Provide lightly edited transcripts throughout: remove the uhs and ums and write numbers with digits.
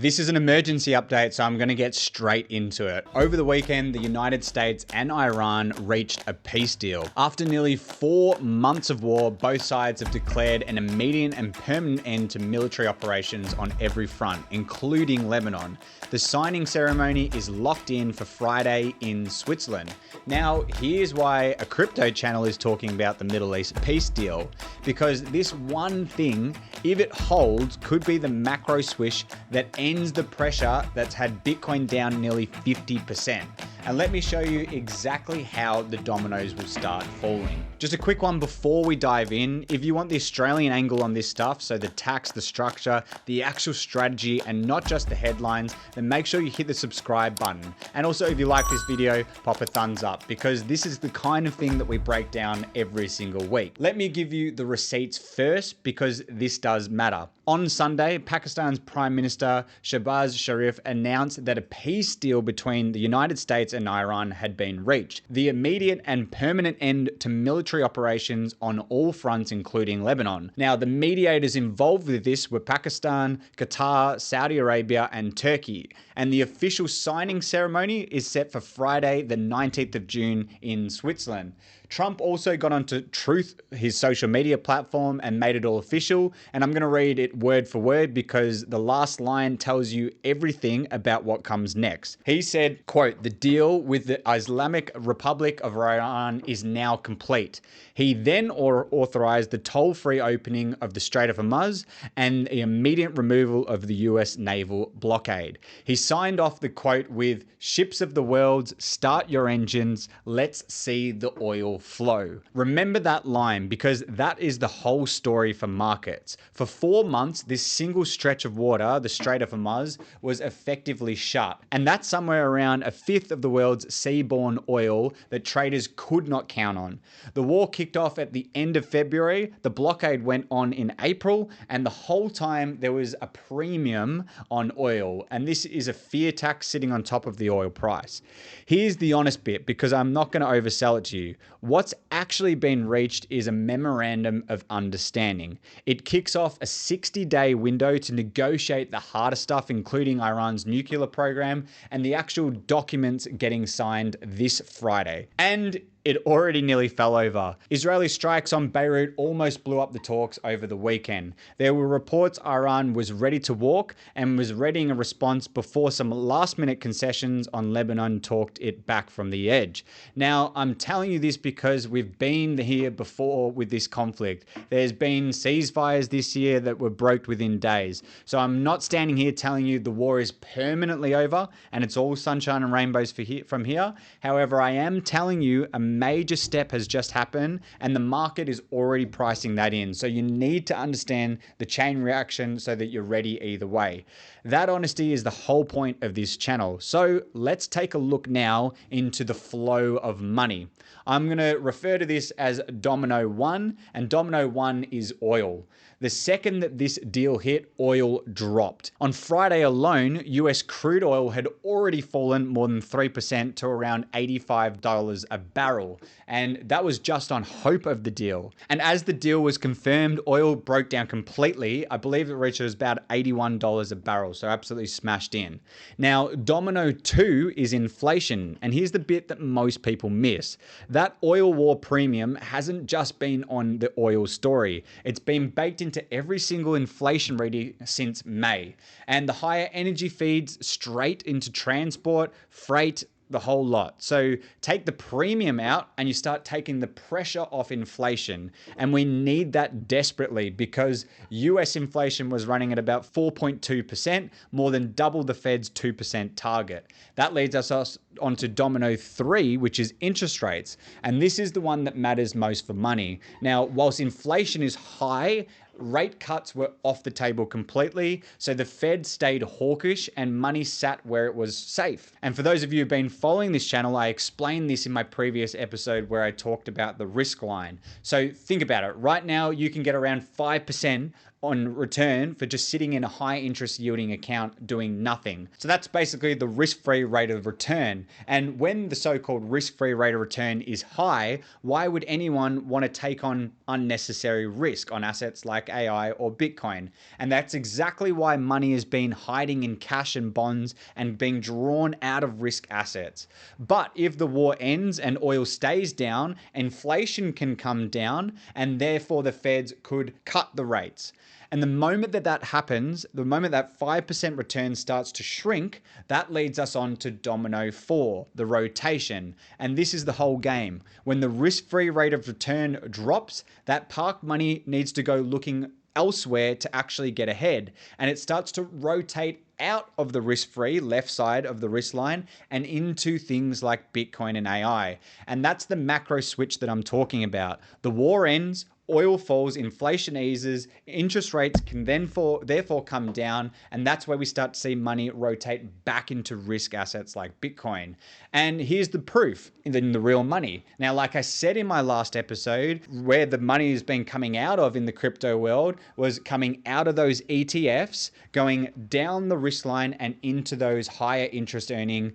This is an emergency update, so I'm going to get straight into it. Over the weekend, the United States and Iran reached a peace deal. After nearly 4 months of war, both sides have declared an immediate and permanent end to military operations on every front, including Lebanon. The signing ceremony is locked in for Friday in Switzerland. Now, here's why a crypto channel is talking about the Middle East peace deal. Because this one thing, if it holds, could be the macro swish that ends the pressure that's had Bitcoin down nearly 50%. And let me show you exactly how the dominoes will start falling. Just a quick one before we dive in. If you want the Australian angle on this stuff, so the tax, the structure, the actual strategy, and not just the headlines, then make sure you hit the subscribe button. And also, if you like this video, pop a thumbs up, because this is the kind of thing that we break down every single week. Let me give you the receipts first, because this does matter. On Sunday, Pakistan's Prime Minister Shehbaz Sharif announced that a peace deal between the United States and Iran had been reached. The immediate and permanent end to military operations on all fronts, including Lebanon. Now, the mediators involved with this were Pakistan, Qatar, Saudi Arabia, and Turkey. And the official signing ceremony is set for Friday, the 19th of June in Switzerland. Trump also got onto Truth, his social media platform, and made it all official. And I'm going to read it word for word because the last line tells you everything about what comes next. He said, quote, "The deal with the Islamic Republic of Iran is now complete." He then authorized the toll-free opening of the Strait of Hormuz and the immediate removal of the US naval blockade. He signed off the quote with, "Ships of the world, start your engines. Let's see the oil flow." Remember that line, because that is the whole story for markets. For 4 months, this single stretch of water, the Strait of Hormuz, was effectively shut. And that's somewhere around a fifth of the world's seaborne oil that traders could not count on. The war kicked off at the end of February, the blockade went on in April, and the whole time there was a premium on oil. And this is a fear tax sitting on top of the oil price. Here's the honest bit, because I'm not going to oversell it to you. What's actually been reached is a memorandum of understanding. It kicks off a 60-day window to negotiate the harder stuff, including Iran's nuclear program, and the actual documents getting signed this Friday. And it already nearly fell over. Israeli strikes on Beirut almost blew up the talks over the weekend. There were reports Iran was ready to walk and was readying a response before some last-minute concessions on Lebanon talked it back from the edge. Now, I'm telling you this because we've been here before with this conflict. There's been ceasefires this year that were brokered within days. So I'm not standing here telling you the war is permanently over and it's all sunshine and rainbows from here. However, I am telling you a major step has just happened and the market is already pricing that in. So you need to understand the chain reaction so that you're ready either way. That honesty is the whole point of this channel. So let's take a look now into the flow of money. I'm going to refer to this as Domino 1, and Domino 1 is oil. The second that this deal hit, oil dropped. On Friday alone, US crude oil had already fallen more than 3% to around $85 a barrel. And that was just on hope of the deal. And as the deal was confirmed, oil broke down completely. I believe it reached about $81 a barrel, so absolutely smashed in. Now, Domino 2 is inflation. And here's the bit that most people miss. That oil war premium hasn't just been on the oil story. It's been baked into every single inflation reading since May. And the higher energy feeds straight into transport, freight, the whole lot. So take the premium out and you start taking the pressure off inflation. And we need that desperately because US inflation was running at about 4.2%, more than double the Fed's 2% target. That leads us onto Domino 3, which is interest rates. And this is the one that matters most for money. Now, whilst inflation is high, rate cuts were off the table completely, so the Fed stayed hawkish and money sat where it was safe. And for those of you who've been following this channel, I explained this in my previous episode where I talked about the risk line. So think about it. Right now, you can get around 5% on return for just sitting in a high interest yielding account doing nothing. So that's basically the risk-free rate of return. And when the so-called risk-free rate of return is high, why would anyone want to take on unnecessary risk on assets like AI or Bitcoin? And that's exactly why money has been hiding in cash and bonds and being drawn out of risk assets. But if the war ends and oil stays down, inflation can come down, and therefore the Feds could cut the rates. And the moment that that happens, the moment that 5% return starts to shrink, that leads us on to domino 4, the rotation. And this is the whole game. When the risk-free rate of return drops, that parked money needs to go looking elsewhere to actually get ahead. And it starts to rotate out of the risk-free left side of the risk line and into things like Bitcoin and AI. And that's the macro switch that I'm talking about. The war ends, oil falls, inflation eases, interest rates can therefore come down, and that's where we start to see money rotate back into risk assets like Bitcoin. And here's the proof in the real money. Now, like I said in my last episode, where the money has been coming out of in the crypto world was coming out of those ETFs, going down the risk line and into those higher interest earning,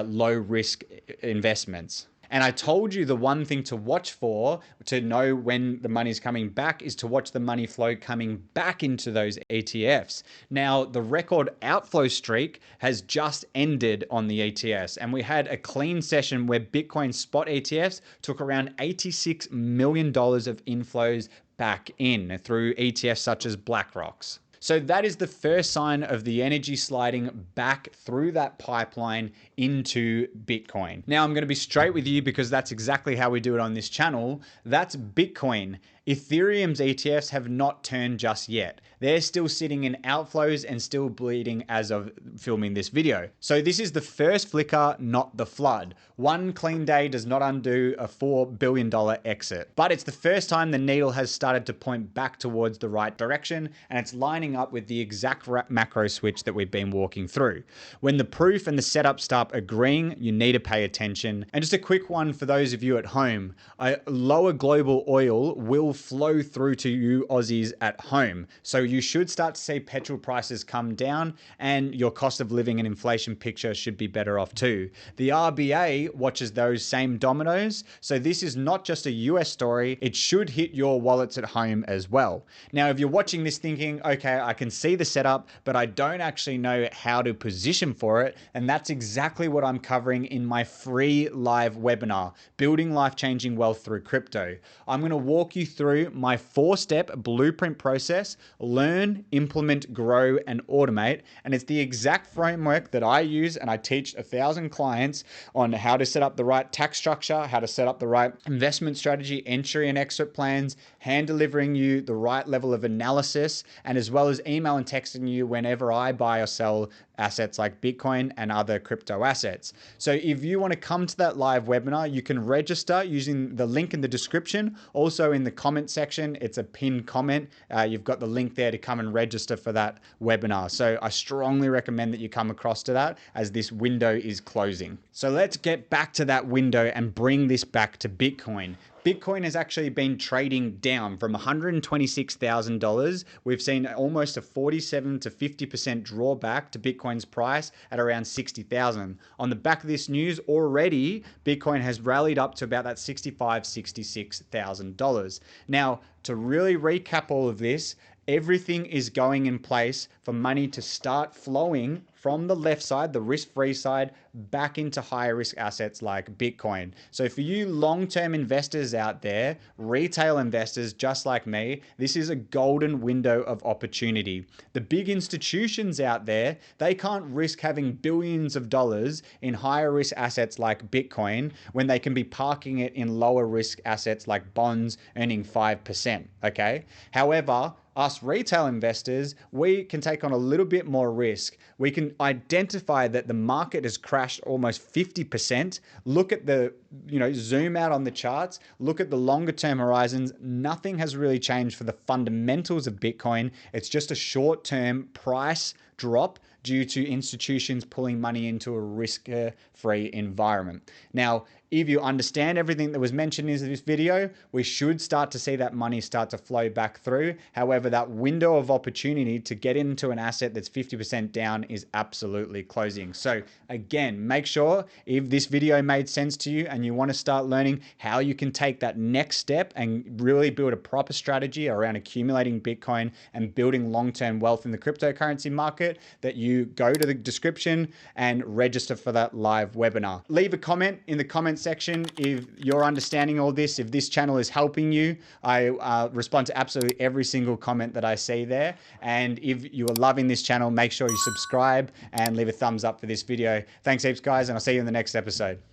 low risk investments. And I told you the one thing to watch for to know when the money's coming back is to watch the money flow coming back into those ETFs. Now, the record outflow streak has just ended on the ETFs, and we had a clean session where Bitcoin spot ETFs took around $86 million of inflows back in through ETFs such as BlackRock's. So that is the first sign of the energy sliding back through that pipeline into Bitcoin. Now, I'm going to be straight with you because that's exactly how we do it on this channel. That's Bitcoin. Ethereum's ETFs have not turned just yet. They're still sitting in outflows and still bleeding as of filming this video. So this is the first flicker, not the flood. One clean day does not undo a $4 billion exit. But it's the first time the needle has started to point back towards the right direction, and it's lining up with the exact macro switch that we've been walking through. When the proof and the setup start agreeing, you need to pay attention. And just a quick one for those of you at home, a lower global oil will flow through to you Aussies at home. So you should start to see petrol prices come down, and your cost of living and inflation picture should be better off too. The RBA watches those same dominoes. So this is not just a US story. It should hit your wallets at home as well. Now, if you're watching this thinking, okay, I can see the setup, but I don't actually know how to position for it. And that's exactly what I'm covering in my free live webinar, Building Life-Changing Wealth Through Crypto. I'm going to walk you through my 4-step blueprint process: learn, implement, grow, and automate. And it's the exact framework that I use, and I teach 1,000 clients on how to set up the right tax structure, how to set up the right investment strategy, entry and exit plans, hand delivering you the right level of analysis, and as well as email and texting you whenever I buy or sell assets like Bitcoin and other crypto assets. So if you want to come to that live webinar, you can register using the link in the description. Also in the comment section, it's a pinned comment. You've got the link there to come and register for that webinar. So I strongly recommend that you come across to that as this window is closing. So let's get back to that window and bring this back to Bitcoin. Bitcoin has actually been trading down from $126,000. We've seen almost a 47 to 50% drawback to Bitcoin's price at around 60,000. On the back of this news, already Bitcoin has rallied up to about that $65,000, $66,000. Now, to really recap all of this, everything is going in place for money to start flowing from the left side, the risk-free side, back into higher risk assets like Bitcoin. So for you long-term investors out there, retail investors just like me, this is a golden window of opportunity. The big institutions out there, they can't risk having billions of dollars in higher risk assets like Bitcoin when they can be parking it in lower risk assets like bonds earning 5%, okay? However, us retail investors, we can take on a little bit more risk. We can identify that the market has crashed almost 50%. Look at the, zoom out on the charts, look at the longer term horizons. Nothing has really changed for the fundamentals of Bitcoin. It's just a short term price drop due to institutions pulling money into a risk-free environment. Now, if you understand everything that was mentioned in this video, we should start to see that money start to flow back through. However, that window of opportunity to get into an asset that's 50% down is absolutely closing. So again, make sure if this video made sense to you and you want to start learning how you can take that next step and really build a proper strategy around accumulating Bitcoin and building long-term wealth in the cryptocurrency market, that you go to the description and register for that live webinar. Leave a comment in the comment section if you're understanding all this, if this channel is helping you. I respond to absolutely every single comment that I see there. And if you are loving this channel, make sure you subscribe and leave a thumbs up for this video. Thanks heaps, guys, and I'll see you in the next episode.